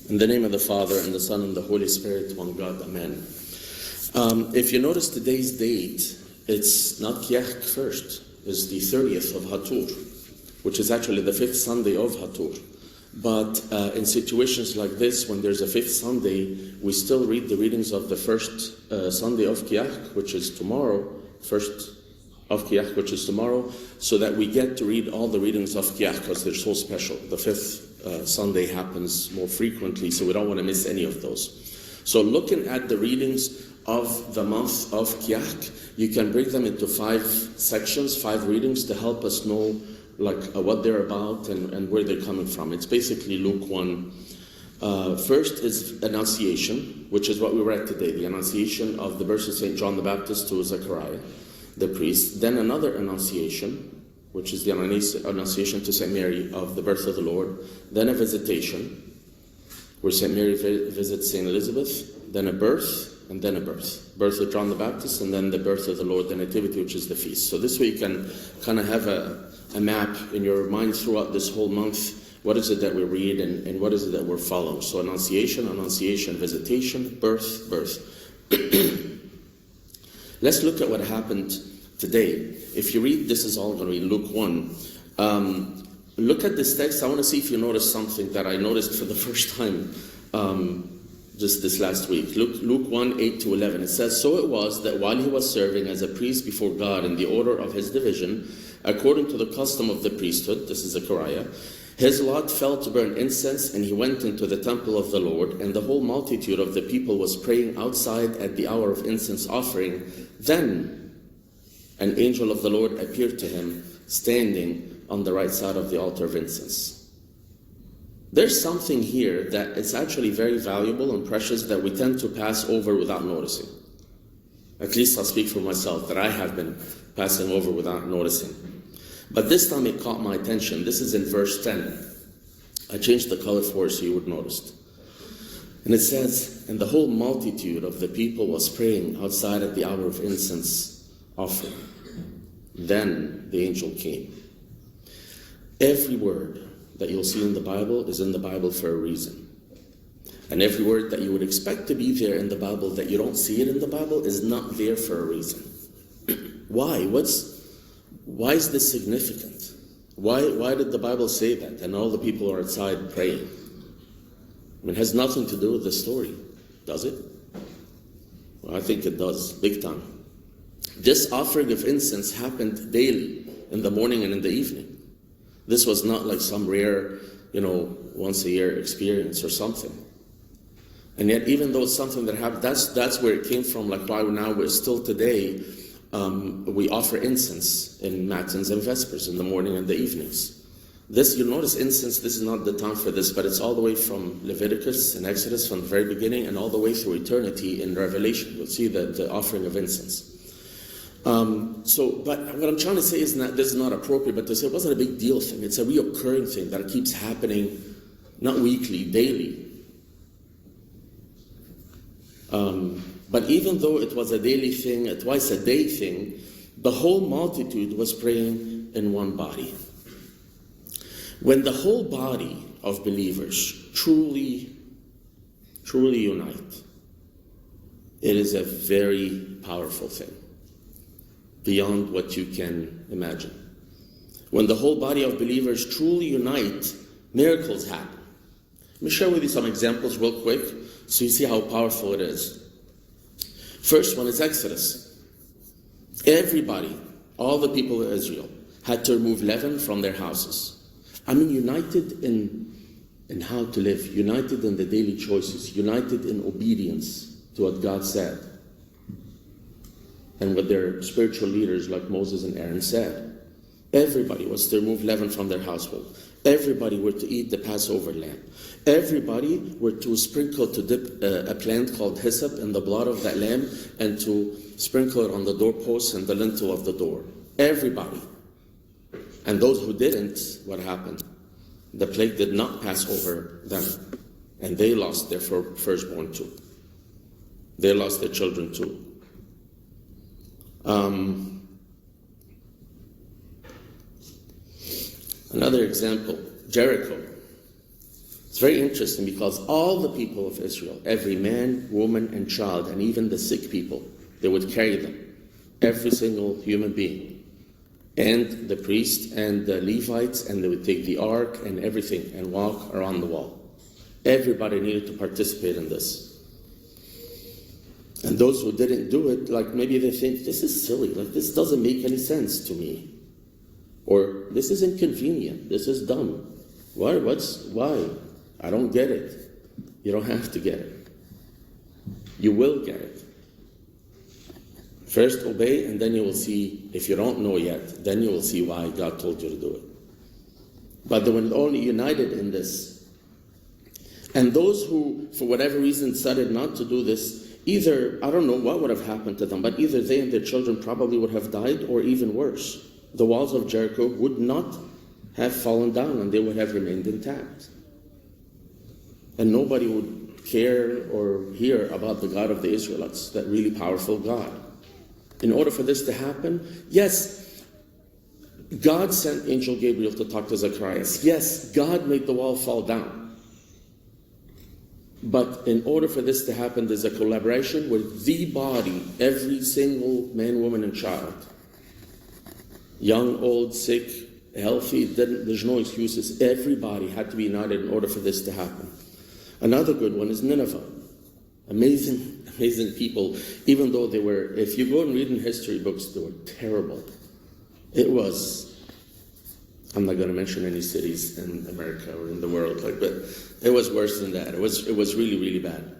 In the name of the Father, and the Son, and the Holy Spirit, one God, Amen. If you notice today's date, it's not Kiach first, it's the 30th of Hatur, which is actually the 5th Sunday of Hatur. But in situations like this, when there's a 5th Sunday, we still read the readings of the first Sunday of Kiach, which is tomorrow, first of Kiach, which is tomorrow, so that we get to read all the readings of Kiach, because they're so special. The 5th Sunday happens more frequently, so we don't want to miss any of those. So looking at the readings of the month of Kiach, you can break them into 5 sections, 5 readings to help us know what they're about and where they're coming from. It's basically Luke 1. First is Annunciation, which is what we read today, the Annunciation of the birth of St. John the Baptist to Zechariah, the priest. Then another Annunciation, which is the Annunciation to St. Mary of the birth of the Lord. Then a Visitation, where St. Mary visits St. Elizabeth. Then a birth, and then a birth. Birth of John the Baptist, and then the birth of the Lord, the Nativity, which is the feast. So this way you can kind of have a map in your mind throughout this whole month. What is it that we read, and what is it that we're following? So Annunciation, Visitation, birth. Let's look at what happened today. If you read, this is all going to be Luke 1. Look at this text. I want to see if you notice something that I noticed for the first time just this last week. Luke 1, 8 to 11. It says, "So it was that while he was serving as a priest before God in the order of his division, according to the custom of the priesthood," this is Zechariah, "his lot fell to burn incense, and he went into the temple of the Lord, and the whole multitude of the people was praying outside at the hour of incense offering. Then an angel of the Lord appeared to him, standing on the right side of the altar of incense." There's something here that is actually very valuable and precious that we tend to pass over without noticing. At least I'll speak for myself, that I have been passing over without noticing. But this time it caught my attention. This is in verse 10. I changed the color for it so you would notice. And it says, "And the whole multitude of the people was praying outside at the hour of incense offering. Then the angel came." Every word that you'll see in the Bible is in the Bible for a reason. And every word that you would expect to be there in the Bible that you don't see it in the Bible is not there for a reason. Why? Why is this significant? Why did the Bible say that? And all the people are outside praying. I mean, it has nothing to do with the story, does it? Well, I think it does, big time. This offering of incense happened daily, in the morning and in the evening. This was not like some rare, once a year experience or something. And yet, even though it's something that happened, that's where it came from. Like why now we're still today, we offer incense in Matins and Vespers, in the morning and the evenings. This, you'll notice incense, this is not the time for this, but it's all the way from Leviticus and Exodus, from the very beginning, and all the way through eternity in Revelation. You'll see the offering of incense. But what I'm trying to say is that this is not appropriate, but to say it wasn't a big deal thing. It's a reoccurring thing that keeps happening, not weekly, daily. But even though it was a daily thing, a twice a day thing, the whole multitude was praying in one body. When the whole body of believers truly unite, it is a very powerful thing, beyond what you can imagine. When the whole body of believers truly unite, miracles happen. Let me share with you some examples real quick so you see how powerful it is. First one is Exodus. Everybody, all the people of Israel, had to remove leaven from their houses. I mean, united in how to live, united in the daily choices, united in obedience to what God said, and what their spiritual leaders like Moses and Aaron said. Everybody was to remove leaven from their household. Everybody were to eat the Passover lamb. Everybody were to sprinkle, to dip a plant called hyssop in the blood of that lamb and to sprinkle it on the doorposts and the lintel of the door. Everybody. And those who didn't, what happened? The plague did not pass over them. And they lost their firstborn too. They lost their children too. Another example, Jericho. It's very interesting because all the people of Israel, every man, woman, and child, and even the sick people, they would carry them. Every single human being. And the priest and the Levites, and they would take the ark and everything and walk around the wall. Everybody needed to participate in this. And those who didn't do it, like maybe they think, this is silly, like this doesn't make any sense to me. Or this is inconvenient, this is dumb. Why? I don't get it. You don't have to get it. You will get it. First obey, and then you will see, if you don't know yet, then you will see why God told you to do it. But they were only united in this. And those who, for whatever reason, decided not to do this, either, I don't know what would have happened to them, but either they and their children probably would have died, or even worse, the walls of Jericho would not have fallen down, and they would have remained intact. And nobody would care or hear about the God of the Israelites, that really powerful God. In order for this to happen, yes, God sent Angel Gabriel to talk to Zacharias. Yes, God made the wall fall down. But in order for this to happen, there's a collaboration with the body, every single man, woman, and child. Young, old, sick, healthy, there's no excuses. Everybody had to be united in order for this to happen. Another good one is Nineveh. Amazing people, even though they were, if you go and read in history books, they were terrible. It was, I'm not going to mention any cities in America or in the world, but it was worse than that. It was really, really bad.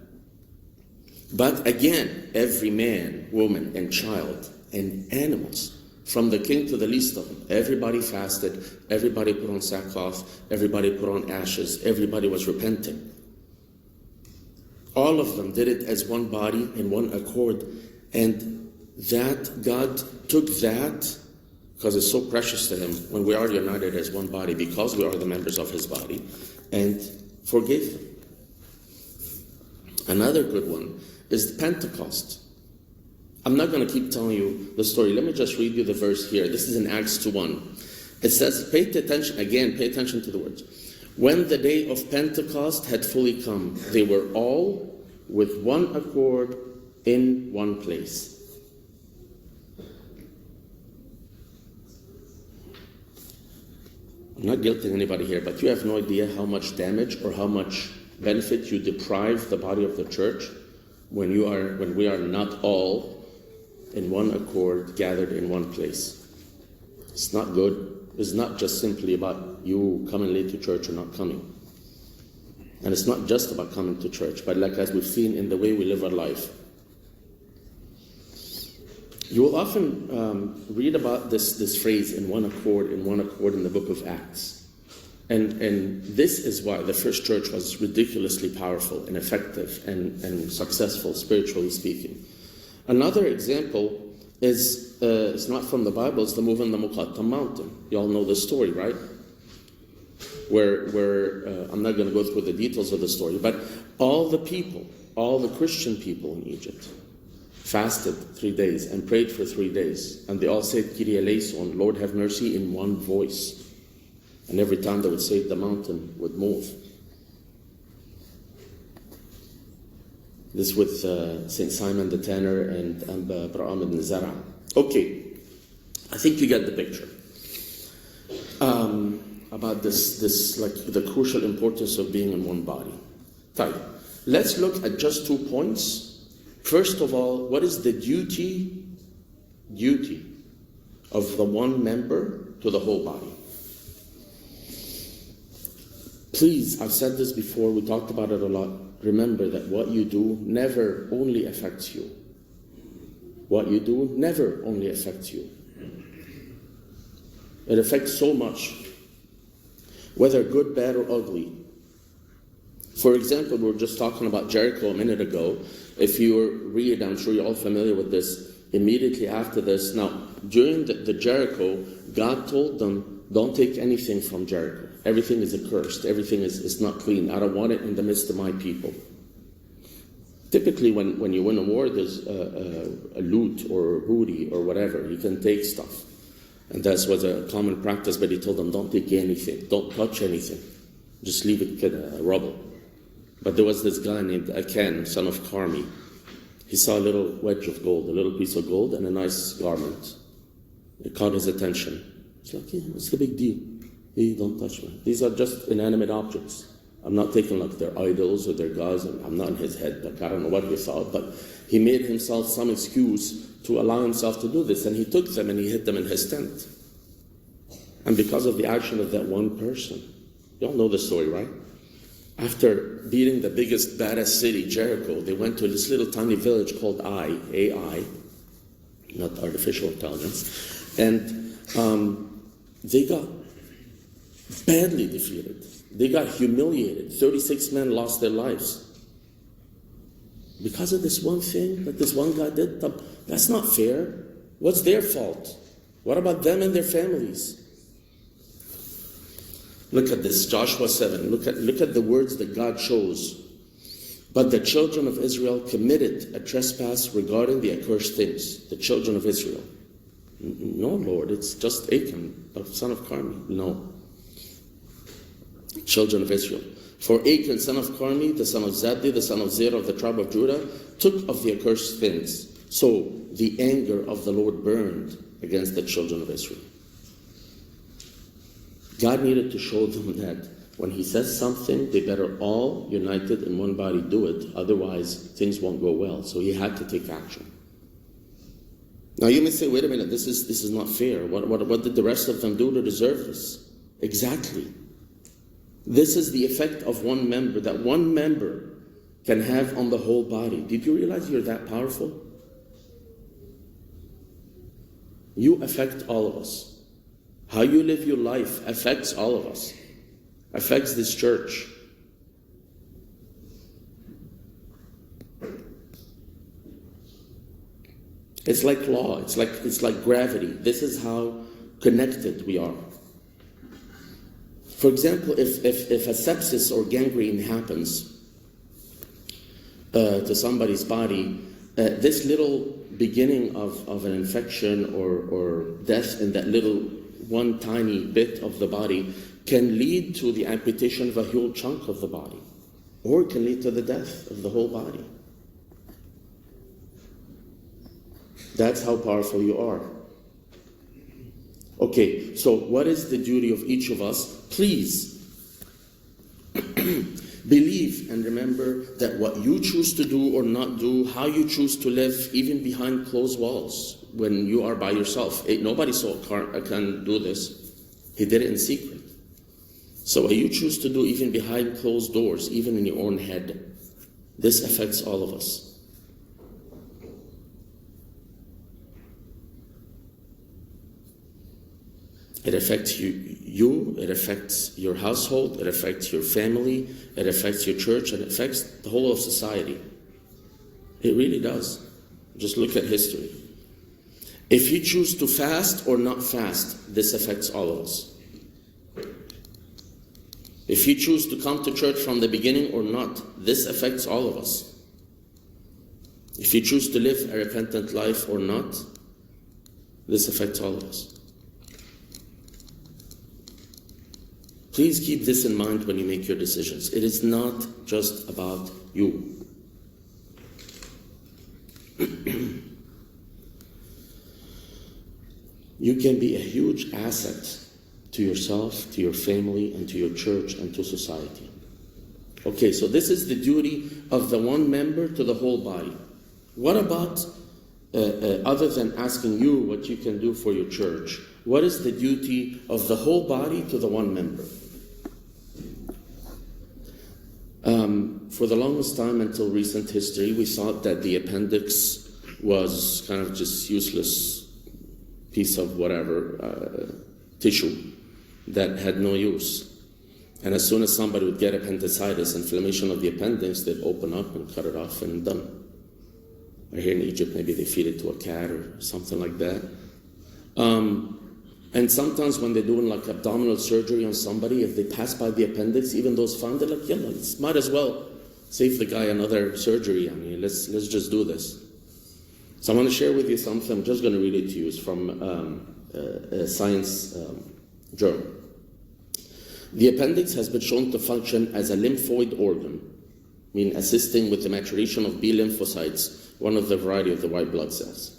But again, every man, woman, and child, and animals, from the king to the least of them, everybody fasted, everybody put on sackcloth, everybody put on ashes, everybody was repenting. All of them did it as one body in one accord. And that God took that, because it's so precious to him when we are united as one body, because we are the members of his body, and forgave them. Another good one is Pentecost. I'm not going to keep telling you the story. Let me just read you the verse here. This is in Acts 2:1. It says, pay attention to the words. When the day of Pentecost had fully come, they were all with one accord in one place. I'm not guilting anybody here, but you have no idea how much damage or how much benefit you deprive the body of the church when we are not all in one accord gathered in one place. It's not good. It's not just simply about you coming late to church or not coming. And it's not just about coming to church, but like as we've seen in the way we live our life. You will often read about this phrase, in one accord, in the book of Acts. And this is why the first church was ridiculously powerful and effective and successful, spiritually speaking. Another example is, it's not from the Bible, it's the move on the Muqattam mountain. You all know the story, right? Where I'm not going to go through the details of the story, but all the Christian people in Egypt fasted 3 days and prayed for 3 days. And they all said, Kyrie eleison, Lord have mercy, in one voice. And every time they would say it, the mountain would move. This with St. Simon the Tanner and Braham ibn Zara. Okay, I think you get the picture. About this, like the crucial importance of being in one body. Fine. Let's look at just 2 points. First of all, what is the duty of the one member to the whole body? Please, I've said this before, we talked about it a lot. Remember that what you do never only affects you. What you do never only affects you. It affects so much, whether good, bad, or ugly. For example, we were just talking about Jericho a minute ago. If you read, I'm sure you're all familiar with this, immediately after this. Now, during the Jericho, God told them, don't take anything from Jericho. Everything is accursed. Everything is not clean. I don't want it in the midst of my people. Typically, when you win a war, there's a loot or booty or whatever. You can take stuff. And that was a common practice, but he told them, don't take anything. Don't touch anything. Just leave it rubble. But there was this guy named Akan, son of Carmi. He saw a little wedge of gold, a little piece of gold, and a nice garment. It caught his attention. He's like, yeah, what's the big deal? Hey, don't touch me. These are just inanimate objects. I'm not taking like their idols or their gods. I'm not in his head. Like, I don't know what he thought, but he made himself some excuse to allow himself to do this. And he took them and he hid them in his tent. And because of the action of that one person, you all know the story, right? After beating the biggest, baddest city, Jericho, they went to this little tiny village called AI, not artificial intelligence, and they got badly defeated. They got humiliated. 36 men lost their lives. Because of this one thing that this one guy did, that's not fair. What's their fault? What about them and their families? Look at this, Joshua 7. Look at the words that God chose. But the children of Israel committed a trespass regarding the accursed things. The children of Israel. No, Lord, it's just Achan, the son of Carmi. No. Children of Israel. For Achan, son of Carmi, the son of Zabdi, the son of Zerah of the tribe of Judah, took of the accursed things. So the anger of the Lord burned against the children of Israel. God needed to show them that when he says something, they better all united in one body do it. Otherwise, things won't go well. So he had to take action. Now you may say, wait a minute, this is not fair. What did the rest of them do to deserve this? Exactly. This is the effect of one member, that one member can have on the whole body. Did you realize you're that powerful? You affect all of us. How you live your life affects all of us, affects this church. It's like law, it's like gravity. This is how connected we are. For example, if a sepsis or gangrene happens to somebody's body, this little beginning of an infection or death in that little one tiny bit of the body can lead to the amputation of a whole chunk of the body, or it can lead to the death of the whole body. That's how powerful you are. Okay, so what is the duty of each of us? Please believe and remember that what you choose to do or not do, how you choose to live, even behind closed walls, when you are by yourself. Nobody saw can do this. He did it in secret. So what you choose to do, even behind closed doors, even in your own head, this affects all of us. It affects you, it affects your household, it affects your family, it affects your church, and it affects the whole of society. It really does. Just look at history. If you choose to fast or not fast, this affects all of us. If you choose to come to church from the beginning or not, this affects all of us. If you choose to live a repentant life or not, this affects all of us. Please keep this in mind when you make your decisions. It is not just about you. You can be a huge asset to yourself, to your family, and to your church, and to society. Okay, so this is the duty of the one member to the whole body. What about, other than asking you what you can do for your church, what is the duty of the whole body to the one member? For the longest time until recent history, we thought that the appendix was kind of just useless piece of whatever, tissue that had no use. And as soon as somebody would get appendicitis, inflammation of the appendix, they'd open up and cut it off and done. Or here in Egypt, maybe they feed it to a cat or something like that. And sometimes when they're doing like abdominal surgery on somebody, if they pass by the appendix, even those found, they're like, yeah, might as well save the guy another surgery. I mean, let's just do this. So I want to share with you something. I'm just going to read it to you. It's from a science journal. The appendix has been shown to function as a lymphoid organ, meaning assisting with the maturation of B lymphocytes, one of the variety of the white blood cells,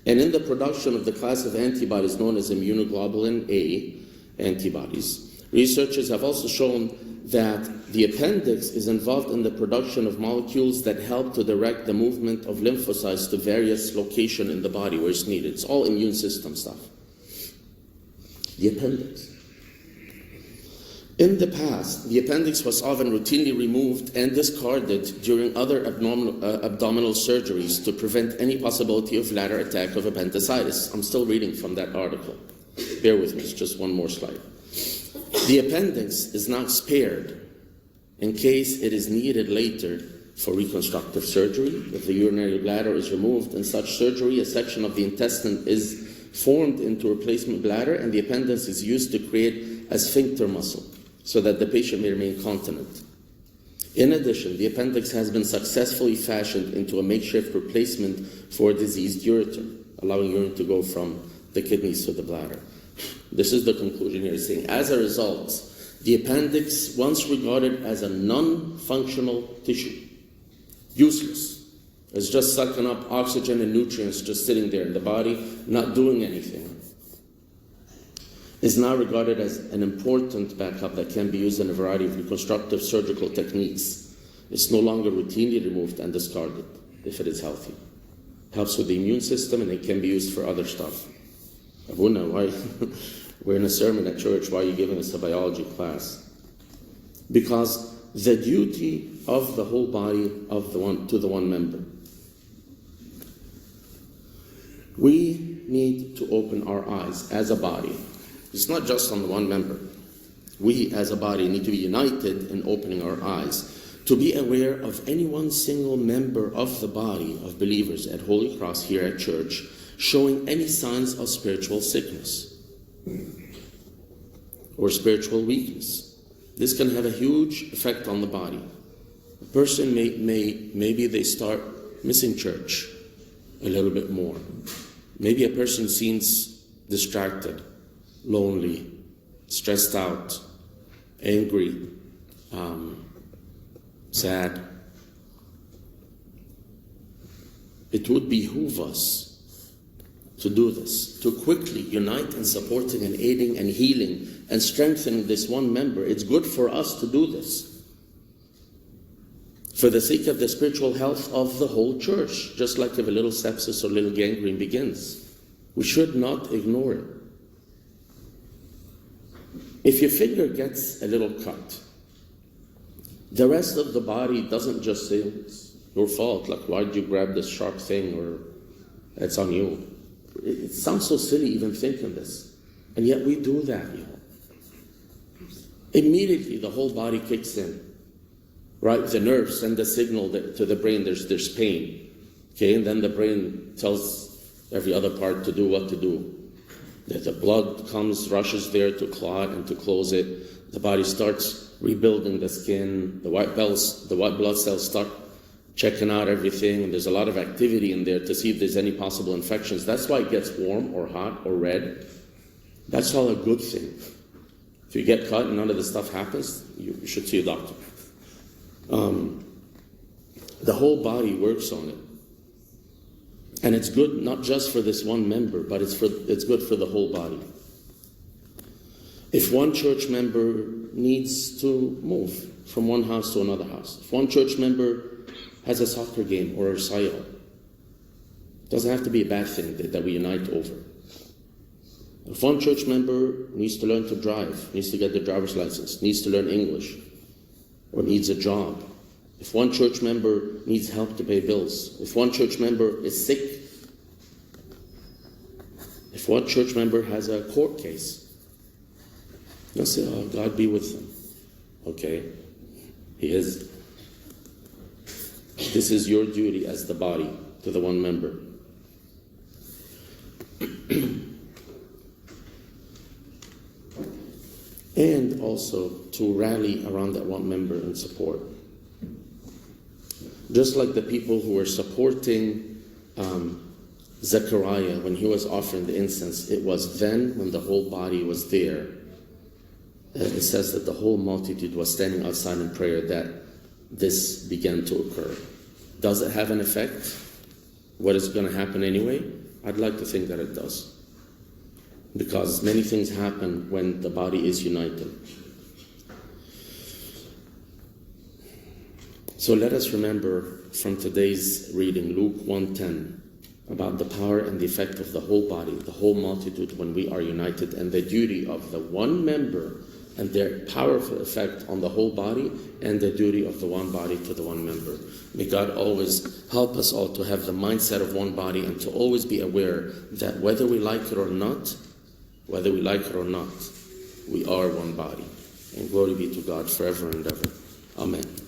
and in the production of the class of antibodies known as immunoglobulin A antibodies. Researchers have also shown that the appendix is involved in the production of molecules that help to direct the movement of lymphocytes to various locations in the body where it's needed. It's all immune system stuff. The appendix. In the past, the appendix was often routinely removed and discarded during other abdominal surgeries to prevent any possibility of later attack of appendicitis. I'm still reading from that article. Bear with me, it's just one more slide. The appendix is not spared in case it is needed later for reconstructive surgery. If the urinary bladder is removed in such surgery, a section of the intestine is formed into a replacement bladder, and the appendix is used to create a sphincter muscle so that the patient may remain continent. In addition, the appendix has been successfully fashioned into a makeshift replacement for a diseased ureter, allowing urine to go from the kidneys to the bladder. This is the conclusion here, saying, as a result, the appendix, once regarded as a non-functional tissue, useless, it's just sucking up oxygen and nutrients, just sitting there in the body, not doing anything, is now regarded as an important backup that can be used in a variety of reconstructive surgical techniques. It's no longer routinely removed and discarded if it is healthy. Helps with the immune system, and it can be used for other stuff. Abuna, why? We're in a sermon at church. Why are you giving us a biology class? Because the duty of the whole body of to the one member. We need to open our eyes as a body. It's not just on the one member. We as a body need to be united in opening our eyes to be aware of any one single member of the body of believers at Holy Cross here at church showing any signs of spiritual sickness or spiritual weakness. This can have a huge effect on the body. A person maybe they start missing church a little bit more. Maybe a person seems distracted, lonely, stressed out, angry, sad. It would behoove us to do this, to quickly unite in supporting and aiding and healing and strengthening this one member. It's good for us to do this for the sake of the spiritual health of the whole church, just like if a little sepsis or little gangrene begins. We should not ignore it. If your finger gets a little cut, the rest of the body doesn't just say, it's your fault, like, why did you grab this sharp thing, or it's on you. It sounds so silly even thinking this, and yet we do that, Immediately the whole body kicks in, right? The nerves send the signal to the brain, there's pain, okay? And then the brain tells every other part to do what to do. The blood rushes there to clot and to close it. The body starts rebuilding the skin. The white blood cells start checking out everything, and there's a lot of activity in there to see if there's any possible infections. That's why it gets warm or hot or red. That's all a good thing. If you get cut and none of this stuff happens, you should see a doctor. The whole body works on it. And it's good not just for this one member, but it's good for the whole body. If one church member needs to move from one house to another house, if one church member has a soccer game or a recital, it doesn't have to be a bad thing that we unite over. If one church member needs to learn to drive, needs to get their driver's license, needs to learn English, or needs a job, if one church member needs help to pay bills, if one church member is sick, if one church member has a court case, you'll say, oh, God be with them. Okay, He is. This is your duty as the body to the one member. And also to rally around that one member in support. Just like the people who were supporting Zechariah when he was offering the incense, it was then when the whole body was there it says that the whole multitude was standing outside in prayer that this began to occur. Does it have an effect? What is going to happen anyway? I'd like to think that it does. Because many things happen when the body is united. So let us remember from today's reading, Luke 1:10, about the power and the effect of the whole body, the whole multitude when we are united, and the duty of the one member and their powerful effect on the whole body, and the duty of the one body to the one member. May God always help us all to have the mindset of one body and to always be aware that whether we like it or not, we are one body. And glory be to God forever and ever. Amen.